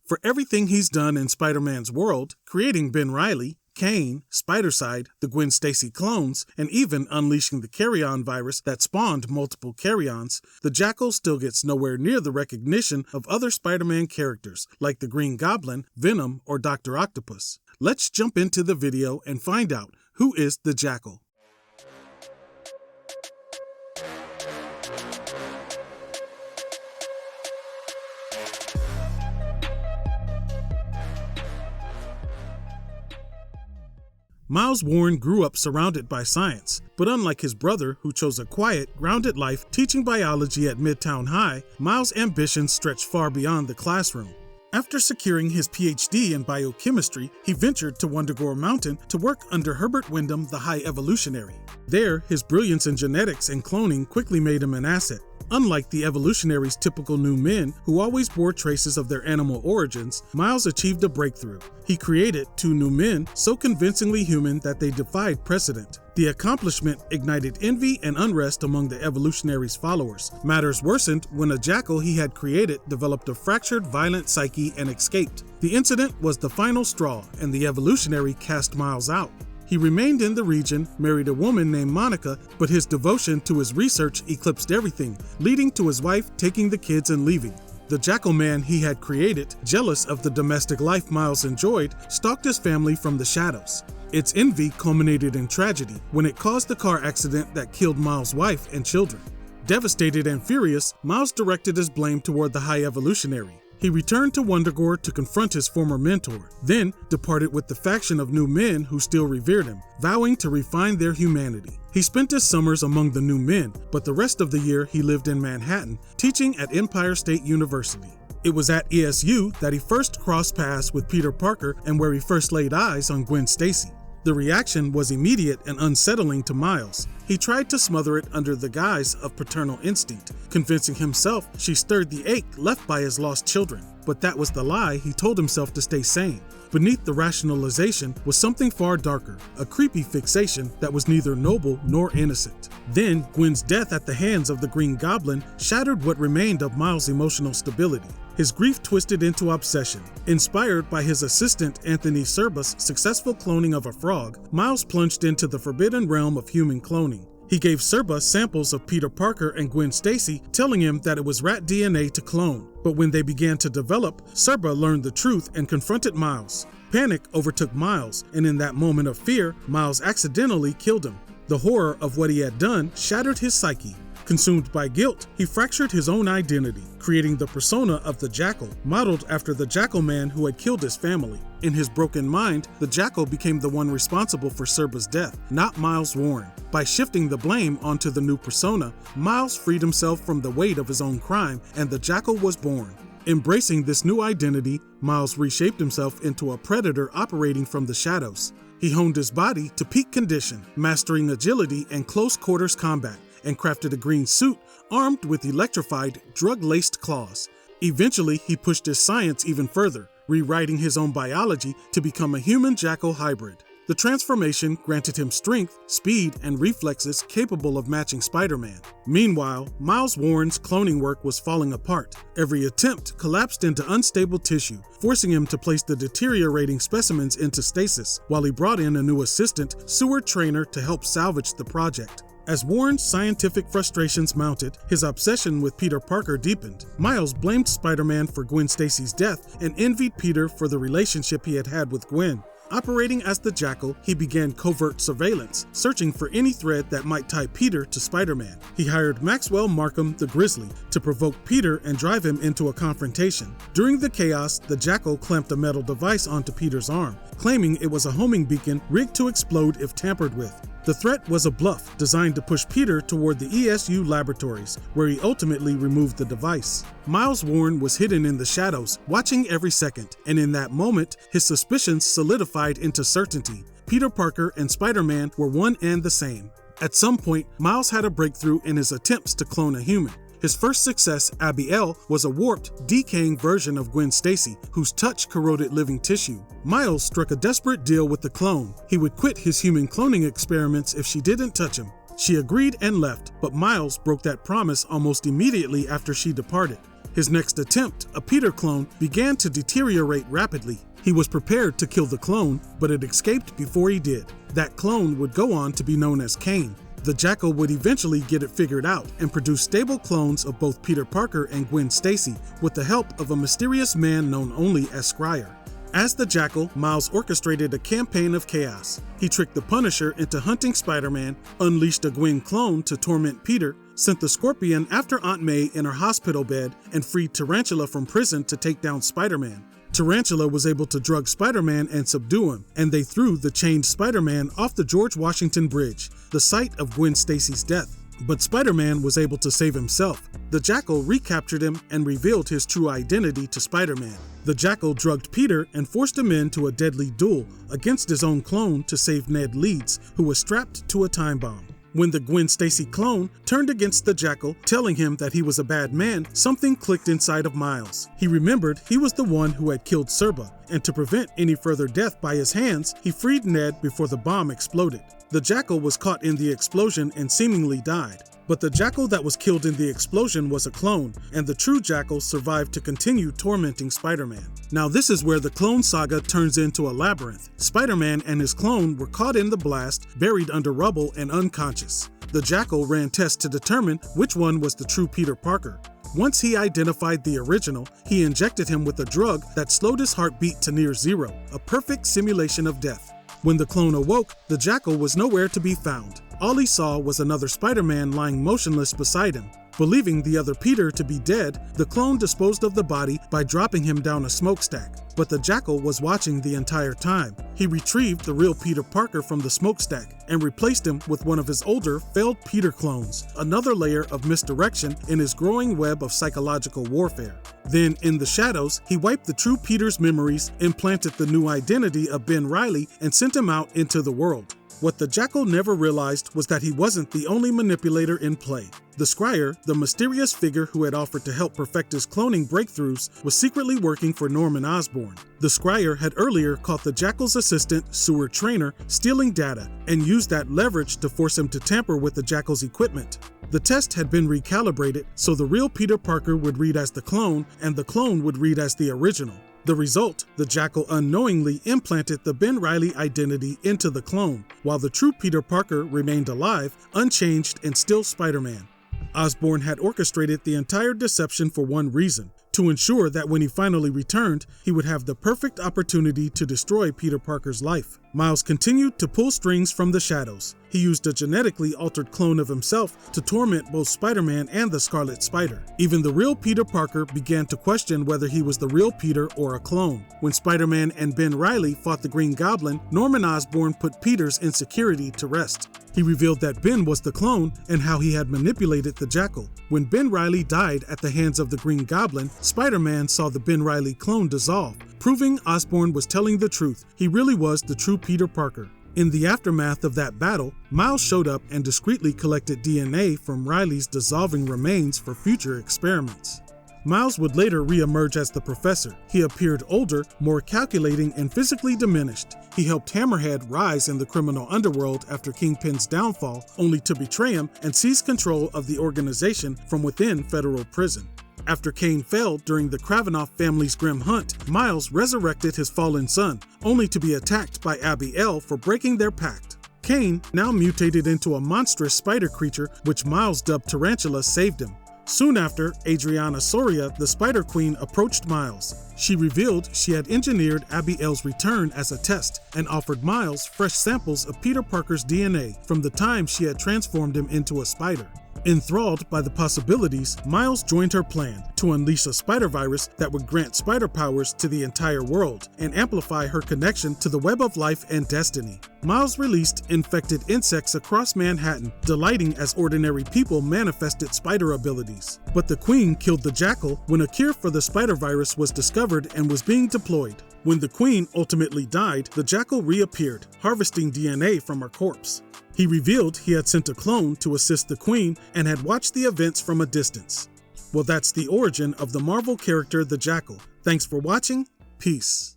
For everything he's done in Spider-Man's world, creating Ben Reilly, Kaine, Spidercide, the Gwen Stacy clones, and even unleashing the carry-on virus that spawned multiple carry-ons, the Jackal still gets nowhere near the recognition of other Spider-Man characters like the Green Goblin, Venom, or Dr. Octopus. Let's jump into the video and find out who is the Jackal. Miles Warren grew up surrounded by science, but unlike his brother, who chose a quiet, grounded life teaching biology at Midtown High, Miles' ambitions stretched far beyond the classroom. After securing his PhD in biochemistry, he ventured to Wundagore Mountain to work under Herbert Wyndham, the High Evolutionary. There, his brilliance in genetics and cloning quickly made him an asset. Unlike the Evolutionary's typical new men, who always bore traces of their animal origins, Miles achieved a breakthrough. He created two new men so convincingly human that they defied precedent. The accomplishment ignited envy and unrest among the Evolutionary's followers. Matters worsened when a Jackal he had created developed a fractured, violent psyche and escaped. The incident was the final straw, and the Evolutionary cast Miles out. He remained in the region, married a woman named Monica, but his devotion to his research eclipsed everything, leading to his wife taking the kids and leaving. The Jackal man he had created, jealous of the domestic life Miles enjoyed, stalked his family from the shadows. Its envy culminated in tragedy when it caused the car accident that killed Miles' wife and children. Devastated and furious, Miles directed his blame toward the High Evolutionary. He returned to Wundagore to confront his former mentor, then departed with the faction of new men who still revered him, vowing to refine their humanity. He spent his summers among the new men, but the rest of the year he lived in Manhattan, teaching at Empire State University. It was at ESU that he first crossed paths with Peter Parker and where he first laid eyes on Gwen Stacy. The reaction was immediate and unsettling to Miles. He tried to smother it under the guise of paternal instinct, convincing himself she stirred the ache left by his lost children. But that was the lie he told himself to stay sane. Beneath the rationalization was something far darker, a creepy fixation that was neither noble nor innocent. Then, Gwen's death at the hands of the Green Goblin shattered what remained of Miles' emotional stability. His grief twisted into obsession. Inspired by his assistant Anthony Serba's successful cloning of a frog, Miles plunged into the forbidden realm of human cloning. He gave Serba samples of Peter Parker and Gwen Stacy, telling him that it was rat DNA to clone. But when they began to develop, Serba learned the truth and confronted Miles. Panic overtook Miles, and in that moment of fear, Miles accidentally killed him. The horror of what he had done shattered his psyche. Consumed by guilt, he fractured his own identity, creating the persona of the Jackal, modeled after the Jackal man who had killed his family. In his broken mind, the Jackal became the one responsible for Serba's death, not Miles Warren. By shifting the blame onto the new persona, Miles freed himself from the weight of his own crime, and the Jackal was born. Embracing this new identity, Miles reshaped himself into a predator operating from the shadows. He honed his body to peak condition, mastering agility and close quarters combat, and crafted a green suit armed with electrified, drug-laced claws. Eventually, he pushed his science even further, rewriting his own biology to become a human-jackal hybrid. The transformation granted him strength, speed, and reflexes capable of matching Spider-Man. Meanwhile, Miles Warren's cloning work was falling apart. Every attempt collapsed into unstable tissue, forcing him to place the deteriorating specimens into stasis, while he brought in a new assistant, Seward Trainer, to help salvage the project. As Warren's scientific frustrations mounted, his obsession with Peter Parker deepened. Miles blamed Spider-Man for Gwen Stacy's death and envied Peter for the relationship he had had with Gwen. Operating as the Jackal, he began covert surveillance, searching for any thread that might tie Peter to Spider-Man. He hired Maxwell Markham, the Grizzly, to provoke Peter and drive him into a confrontation. During the chaos, the Jackal clamped a metal device onto Peter's arm, claiming it was a homing beacon rigged to explode if tampered with. The threat was a bluff designed to push Peter toward the ESU laboratories, where he ultimately removed the device. Miles Warren was hidden in the shadows, watching every second, and in that moment, his suspicions solidified into certainty. Peter Parker and Spider-Man were one and the same. At some point, Miles had a breakthrough in his attempts to clone a human. His first success, Abiel, was a warped, decaying version of Gwen Stacy, whose touch corroded living tissue. Miles struck a desperate deal with the clone. He would quit his human cloning experiments if she didn't touch him. She agreed and left, but Miles broke that promise almost immediately after she departed. His next attempt, a Peter clone, began to deteriorate rapidly. He was prepared to kill the clone, but it escaped before he did. That clone would go on to be known as Kaine. The Jackal would eventually get it figured out and produce stable clones of both Peter Parker and Gwen Stacy with the help of a mysterious man known only as Scryer. As the Jackal, Miles orchestrated a campaign of chaos. He tricked the Punisher into hunting Spider-Man, unleashed a Gwen clone to torment Peter, sent the Scorpion after Aunt May in her hospital bed, and freed Tarantula from prison to take down Spider-Man. Tarantula was able to drug Spider-Man and subdue him, and they threw the chained Spider-Man off the George Washington Bridge, the site of Gwen Stacy's death. But Spider-Man was able to save himself. The Jackal recaptured him and revealed his true identity to Spider-Man. The Jackal drugged Peter and forced him into a deadly duel against his own clone to save Ned Leeds, who was strapped to a time bomb. When the Gwen Stacy clone turned against the Jackal, telling him that he was a bad man, something clicked inside of Miles. He remembered he was the one who had killed Serba, and to prevent any further death by his hands, he freed Ned before the bomb exploded. The Jackal was caught in the explosion and seemingly died. But the Jackal that was killed in the explosion was a clone, and the true Jackal survived to continue tormenting Spider-Man. Now this is where the Clone Saga turns into a labyrinth. Spider-Man and his clone were caught in the blast, buried under rubble and unconscious. The Jackal ran tests to determine which one was the true Peter Parker. Once he identified the original, he injected him with a drug that slowed his heartbeat to near zero, a perfect simulation of death. When the clone awoke, the Jackal was nowhere to be found. All he saw was another Spider-Man lying motionless beside him. Believing the other Peter to be dead, the clone disposed of the body by dropping him down a smokestack. But the Jackal was watching the entire time. He retrieved the real Peter Parker from the smokestack and replaced him with one of his older, failed Peter clones, another layer of misdirection in his growing web of psychological warfare. Then, in the shadows, he wiped the true Peter's memories, implanted the new identity of Ben Reilly, and sent him out into the world. What the Jackal never realized was that he wasn't the only manipulator in play. The Scryer, the mysterious figure who had offered to help perfect his cloning breakthroughs, was secretly working for Norman Osborn. The Scryer had earlier caught the Jackal's assistant, Sewer Trainer, stealing data, and used that leverage to force him to tamper with the Jackal's equipment. The test had been recalibrated, so the real Peter Parker would read as the clone, and the clone would read as the original. The result, the Jackal unknowingly implanted the Ben Reilly identity into the clone, while the true Peter Parker remained alive, unchanged, and still Spider-Man. Osborn had orchestrated the entire deception for one reason: to ensure that when he finally returned, he would have the perfect opportunity to destroy Peter Parker's life. Miles continued to pull strings from the shadows. He used a genetically altered clone of himself to torment both Spider-Man and the Scarlet Spider. Even the real Peter Parker began to question whether he was the real Peter or a clone. When Spider-Man and Ben Reilly fought the Green Goblin, Norman Osborn put Peter's insecurity to rest. He revealed that Ben was the clone and how he had manipulated the Jackal. When Ben Reilly died at the hands of the Green Goblin, Spider-Man saw the Ben Reilly clone dissolve, proving Osborn was telling the truth. He really was the true Peter Parker. In the aftermath of that battle, Miles showed up and discreetly collected DNA from Reilly's dissolving remains for future experiments. Miles would later re-emerge as the Professor. He appeared older, more calculating, and physically diminished. He helped Hammerhead rise in the criminal underworld after Kingpin's downfall, only to betray him and seize control of the organization from within federal prison. After Kaine failed during the Kravinoff family's grim hunt, Miles resurrected his fallen son, only to be attacked by Abiel for breaking their pact. Kaine, now mutated into a monstrous spider creature which Miles dubbed Tarantula, saved him. Soon after, Adriana Soria, the Spider Queen, approached Miles. She revealed she had engineered Abiel's return as a test and offered Miles fresh samples of Peter Parker's DNA from the time she had transformed him into a spider. Enthralled by the possibilities, Miles joined her plan to unleash a spider virus that would grant spider powers to the entire world and amplify her connection to the web of life and destiny. Miles released infected insects across Manhattan, delighting as ordinary people manifested spider abilities. But the Queen killed the Jackal when a cure for the spider virus was discovered and was being deployed. When the Queen ultimately died, the Jackal reappeared, harvesting DNA from her corpse. He revealed he had sent a clone to assist the Queen and had watched the events from a distance. Well, that's the origin of the Marvel character the Jackal. Thanks for watching. Peace.